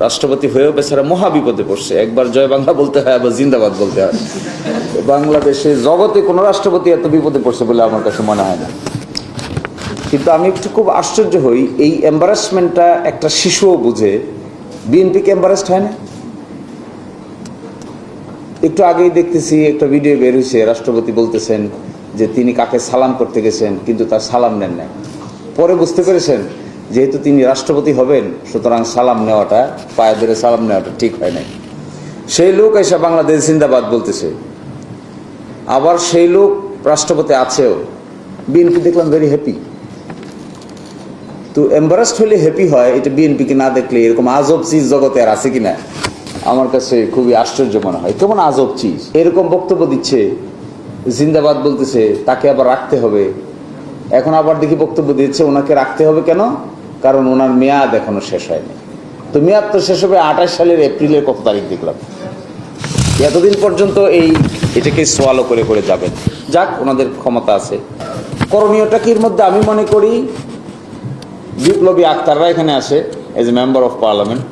রাষ্ট্রপতি হয়েও বেচারা মহা বিপদে পড়ছে। একবার জয় বাংলা বলতে হয়, আবার জিন্দাবাদ বলতে হয়। বাংলাদেশে জগতে কোনো রাষ্ট্রপতি এত বিপদে পড়ছে বলে আমার কাছে মনে হয় না। কিন্তু আমি একটু খুব আশ্চর্য হই, এই এম্বারাসমেন্টটা একটা শিশুও বুঝে। বিএনপিকে এম্বারাসড হয় না? একটু আগেই দেখতেছি একটা ভিডিও বের হয়েছে, রাষ্ট্রপতি বলতেছেন যে তিনি কাকে সালাম করতে গেছেন কিন্তু তার সালাম নেন নাই। পরে বুঝতে পেরেছেন যেহেতু তিনি রাষ্ট্রপতি হবেন, সুতরাং সালাম নেওয়াটা, পায়ে ধরে সালাম নেওয়াটা ঠিক হয় নাই। সেই লোক এসে বাংলাদেশ জিন্দাবাদ বলতেছে, আবার সেই লোক রাষ্ট্রপতি আছেও। বিএনপি দেখলাম ভেরি হ্যাপি। তো এম্বারাসড হলে হ্যাপি হয়, এটা বিএনপিকে না দেখলে এরকম আজব চিজ জগতে আর আছে কিনা আমার কাছে খুবই আশ্চর্য মনে হয়। কেমন আজব চিজ, এরকম বক্তব্য দিচ্ছে, জিন্দাবাদ বলতেছে, তাকে আবার রাখতে হবে। এখন আবার দেখি বক্তব্য দিচ্ছে ওনাকে রাখতে হবে কেন, কারণ ওনার মেয়াদ এখনো শেষ হয়নি। তো মেয়াদ তো শেষ হবে 28 সালের এপ্রিলের কত তারিখ দেখলাম। এতদিন পর্যন্ত এটাকে সোয়ালো করে করে যাবেন। যাক, ওনাদের ক্ষমতা আছে। করণীয়টা কির মধ্যে আমি মনে করি বিপ্লবী আক্তাররা এখানে আসে as a member of parliament,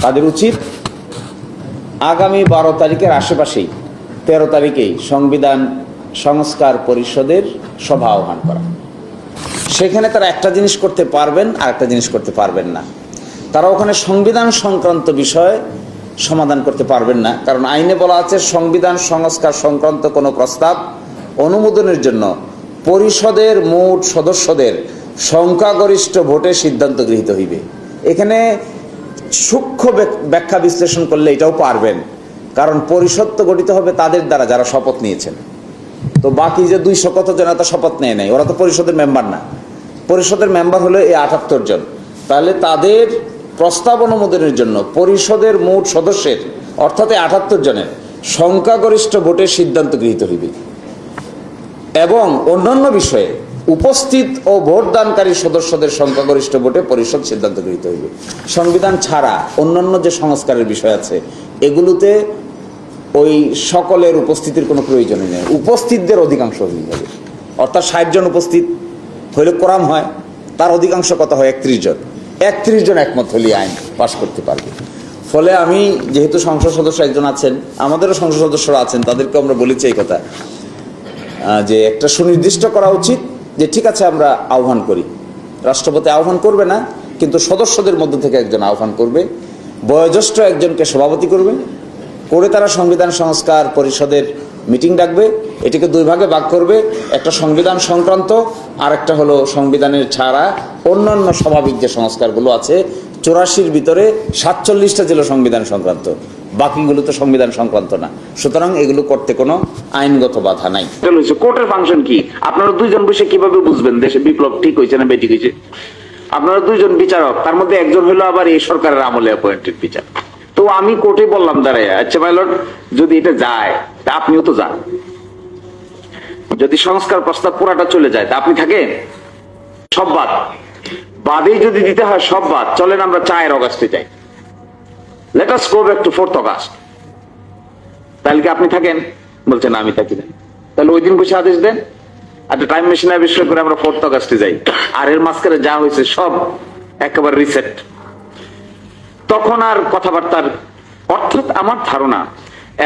তাদের উচিত আগামী 12 তারিখের আশেপাশেই 13 তারিখেই সংবিধান সংস্কার পরিষদের সভা আহ্বান করা। সেখানে তারা একটা জিনিস করতে পারবেন আর একটা জিনিস করতে পারবেন না। তারা ওখানে সংবিধান সংক্রান্ত বিষয় সমাধান করতে পারবেন না, কারণ আইনে বলা আছে সংবিধান সংস্কার সংক্রান্ত কোনো প্রস্তাব অনুমোদনের জন্য পরিষদের মোট সদস্যদের সংখ্যাগরিষ্ঠ ভোটে সিদ্ধান্ত গৃহীত হইবে। এখানে সূক্ষ্ম ব্যাখ্যা বিশ্লেষণ করলে এটাও পারবেন, কারণ পরিষদ তো গঠিত হবে তাদের দ্বারা যারা শপথ নিয়েছেন। তো বাকি যে 200 কত জন তো শপথ নেয় নাই, ওরা তো পরিষদের মেম্বার না। পরিষদের মেম্বার হলো এই 78 জন। তাহলে তাদের প্রস্তাব অনুমোদনের জন্য পরিষদের মোট সদস্যের অর্থাৎ 78 জনের সংখ্যাগরিষ্ঠ ভোটে সিদ্ধান্ত গৃহীত হইবে এবং অন্যান্য বিষয়ে উপস্থিত ও ভোটদানকারী সদস্যদের সংখ্যাগরিষ্ঠ ভোটে পরিষদ সিদ্ধান্ত গৃহীত হইবে। সংবিধান ছাড়া অন্যান্য যে সংস্কারের বিষয় আছে এগুলোতে ওই সকলের উপস্থিতির কোনো প্রয়োজনই নেই, উপস্থিতদের অধিকাংশ হয়ে যাবে। অর্থাৎ 60 জন উপস্থিত হইলে কোরাম হয়, তার অধিকাংশ কত হয় 31 জন। 31 জন একমত হলে আইন পাশ করতে পারবে। ফলে আমি যেহেতু সংসদ সদস্য একজন আছেন, আমাদেরও সংসদ সদস্যরা আছেন, তাদেরকে আমরা বলেছি এই কথা যে একটা সুনির্দিষ্ট করা উচিত যে ঠিক আছে আমরা আহ্বান করি, রাষ্ট্রপতি আহ্বান করবে না কিন্তু সদস্যদের মধ্য থেকে একজন আহ্বান করবে, বয়োজ্যেষ্ঠ একজনকে সভাপতি করবে, করে তারা সংবিধান সংস্কার পরিষদের মিটিং ডাকবে। এটিকে 2 ভাগে ভাগ করবে, একটা সংবিধান সংক্রান্ত আর একটা হলো সংবিধানের ছাড়া অন্যান্য স্বাভাবিক যে সংস্কারগুলো আছে। 84-র ভিতরে 47টা ছিল সংবিধান সংক্রান্ত, বাকিগুলো তো সংবিধান সংক্রান্ত না। সুতরাং এগুলো করতে কোনো আইনগত বাধা নাই। কোর্টের ফাংশন কি? আপনারা 2 জন বসে কিভাবে বুঝবেন দেশে বিপ্লব ঠিক হয়েছে না বেঠিক হয়েছে? আপনারা 2 জন বিচারক, তার মধ্যে একজন হলো আবার এই সরকারের আমলে অ্যাপয়েন্টেড বিচারক। তো আমি কোর্টে বললাম দাঁড়ায়, আচ্ছা মাই লর্ড, যদি এটা যায় তা আপনিও তো যান। যদি সংস্কার প্রস্তাব পুরাটা চলে যায় তা আপনি থাকেন? সব বাদ, বাদেই যদি দিতে হয় সব বাদ, চলেন আমরা 4 অগাস্টে যাই, let us go back to 4th August. তাহলে কি আপনি থাকেন? বলছেন না আমি থাকি না। তাহলে ওই দিন বসে আদেশ দেন, একটা টাইম মেশিন আবিষ্কার করে আমরা 4th অগাস্টে যাই, আর এর মাঝখানে যা হয়েছে সব একেবারে রিসেট। তখন আর কথাবার্তার অর্থাৎ আমার ধারণা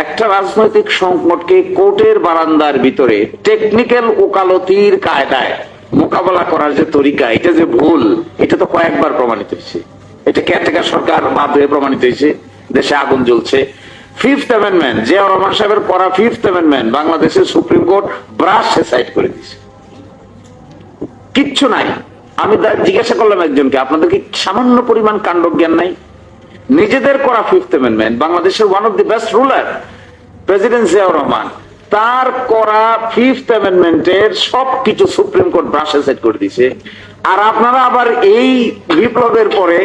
একটা রাজনৈতিক সংকটকে কোর্টের বারান্দার ভিতরে টেকনিক্যাল ওকালতির কায়দায় মোকাবেলা করার যে তরিকা, এটা যে ভুল, এটা তো কয়েকবার প্রমাণিত হয়েছে। এটা কেয়ারটেকার সরকার মাধ্যমে প্রমাণিত হয়েছে, দেশে আগুন জ্বলছে। 5th অ্যামেন্ডমেন্ট, জিয়াউর রহমান সাহেবের পড়া 5th অ্যামেন্ডমেন্ট বাংলাদেশের সুপ্রিম কোর্ট ব্রাশ সাইড করে দিয়েছে, কিচ্ছু নাই। আমি জিজ্ঞাসা করলাম একজনকে, আপনাদের কি সামান্য পরিমাণ কাণ্ডজ্ঞান নাই? নিজেদের করা 5th অ্যামেন্ডমেন্ট, বাংলাদেশের one of the best ruler president Ziaur Rahman, তার করা 5th অ্যামেন্ডমেন্টের সবকিছু সুপ্রিম কোর্ট ব্রাশে সেট করে দিয়েছে। আর আপনারা আবার এই বিপ্লবের পরে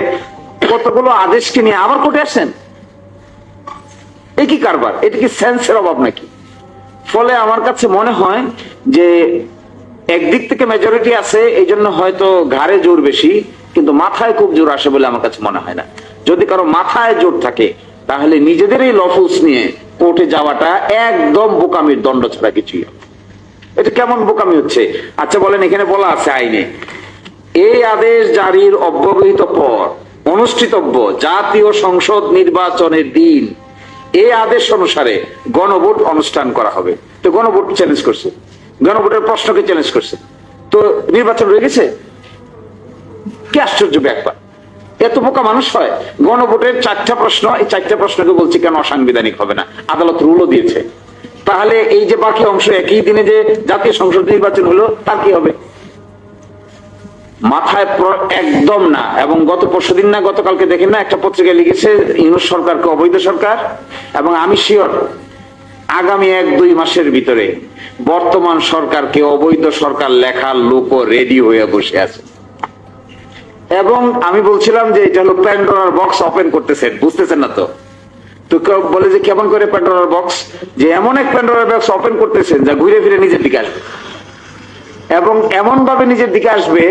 কতগুলো আদেশকে নিয়ে আবার কোর্টে আসেন। এই কি কারবার? এটা কি সেন্সের অভাব নাকি? ফলে আমার কাছে মনে হয় যে একদিক থেকে মেজরিটি আছে, এই জন্য হয়তো ঘাড়ে জোর বেশি, কিন্তু মাথায় খুব জোর আসে বলে আমার কাছে মনে হয় না। যদি কারো মাথায় জোর থাকে তাহলে নিজেদের এই লফুলস নিয়ে কোর্টে যাওয়াটা একদম বোকামির দণ্ড ছাড়া কিছুই। এটা কেমন বোকামি হচ্ছে? আচ্ছা বলেন, এখানে বলা আছে আইনে এই আদেশ জারির অব্যবহিত পর অনুষ্ঠিতব্য জাতীয় সংসদ নির্বাচনের দিন এই আদেশ অনুসারে গণভোট অনুষ্ঠান করা হবে। তো গণভোট চ্যালেঞ্জ করছে, গণভোটের প্রশ্নকে চ্যালেঞ্জ করছে, তো নির্বাচন রয়ে গেছে। কি আশ্চর্য ব্যাপার, এত বোকা মানুষ হয়? গণভোটের 4টা প্রশ্ন, এই 4টা প্রশ্নকে বলছি কেন অসাংবিধানিক হবে না, আদালত রুলও দিয়েছে। তাহলে এই যে বাকি অংশ একই দিনে যে জাতীয় সংসদ নির্বাচন হলো তার কি হবে? মাথায় একদম না। এবং গত পরশুদিন না গতকালকে দেখেন না, একটা পত্রিকায় লিখেছে ইউনূস সরকারকে অবৈধ সরকার। এবং আমি শিওর আগামী 1-2 মাসের ভিতরে বর্তমান সরকারকে অবৈধ সরকার লেখার লোকও রেডি হয়ে বসে আছে। এবং আমি বলছিলাম যে এটা হলো প্যান্ডোরার বক্স ওপেন করতেছেন, বুঝতেছেন না তো? তো কেউ বলে যে কেমন করে প্যান্ডোরার বক্স, যে এমন এক প্যান্ডোরার বক্স ওপেন করতেছেন যা ঘুরে ফিরে নিজের দিকে আসবে, এবং এমন ভাবে নিজের দিকে আসবে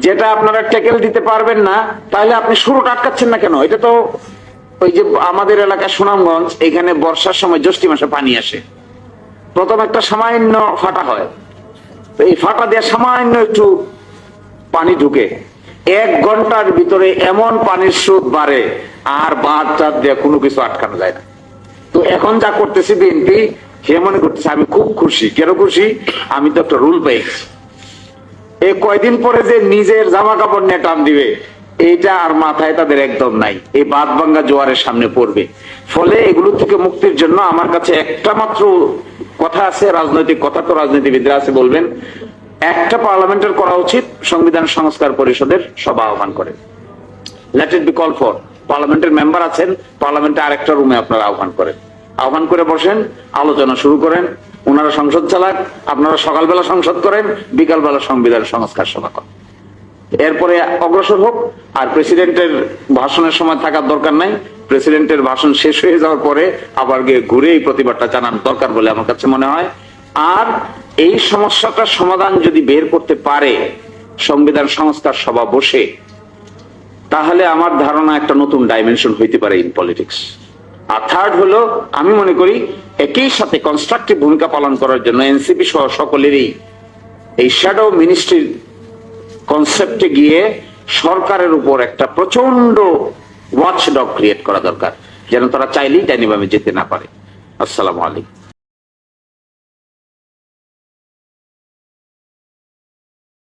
যেটা আপনারা ট্যাকেল দিতে পারবেন না। তাহলে আপনি শুরুটা আটকাচ্ছেন না কেন? এটা তো ওই যে আমাদের এলাকা সুনামগঞ্জ, এখানে বর্ষার সময় জ্যৈষ্ঠী মাসে পানি আসে, প্রথম একটা সামান্য ফাটা হয়, তো এই ফাটা দিয়ে সামান্য একটু পানি ঢুকে 1 ঘন্টার ভিতরে এমন পানির স্রোত বাড়ে আর বাঁধ টাদ দিয়ে কোনো কিছু আটকানো যায় না। তো এখন যা করতেছি বিএনপি, সে মনে করতেছে আমি খুব খুশি। কেন খুশি? আমি তো একটা রুল পেয়ে গেছি। এই কয়দিন পরে যে নিজের জামা কাপড় নিয়ে টান দিবে, এইটা আর মাথায় তাদের একদম নাই। এই বাঁধ ভাঙ্গা জোয়ারের সামনে পড়বে। ফলে এগুলো থেকে মুক্তির জন্য আমার কাছে একটা মাত্র কথা আছে, রাজনৈতিক কথা, তো রাজনীতিবিদরা আছে বলবেন, একটা পার্লামেন্টের করা উচিত, সংবিধান সংস্কার পরিষদের সভা আহ্বান করে। Let it be call for. পার্লামেন্টের মেম্বার আছেন, পার্লামেন্টে আরেকটা রুমে আপনারা আহ্বান করেন, আহ্বান করে বসেন, আলোচনা শুরু করেন। ওনারা সংসদ চালাক, আপনারা সকালবেলা সংসদ করেন, বিকালবেলা সংবিধান সংস্কার সভা করেন। এরপরে অগ্রসর হোক। আর প্রেসিডেন্টের ভাষণের সময় থাকার দরকার নাই, প্রেসিডেন্টের ভাষণ শেষ হয়ে যাওয়ার পরে আবার গিয়ে ঘুরে এই প্রতিবাদটা জানান দরকার বলে আমার কাছে মনে হয়। আর এই সমস্যাটার সমাধান যদি বের করতে পারে সংবিধান সংস্কার সভা বসে, তাহলে আমার ধারণা একটা নতুন ডাইমেনশন হইতে পারে ইন পলিটিক্স। আর থার্ড হলো, আমি মনে করি একই সাথে কনস্ট্রাকটিভ ভূমিকা পালন করার জন্য এনসিপি সহ সকলেরই এই শ্যাডো মিনিস্ট্রির কনসেপ্টে গিয়ে সরকারের উপর একটা প্রচন্ড ওয়াচডগ ক্রিয়েট করা দরকার, যেন তারা চাইলেই ডাইনিভাবে যেতে না পারে। আসসালামু আলাইকুম।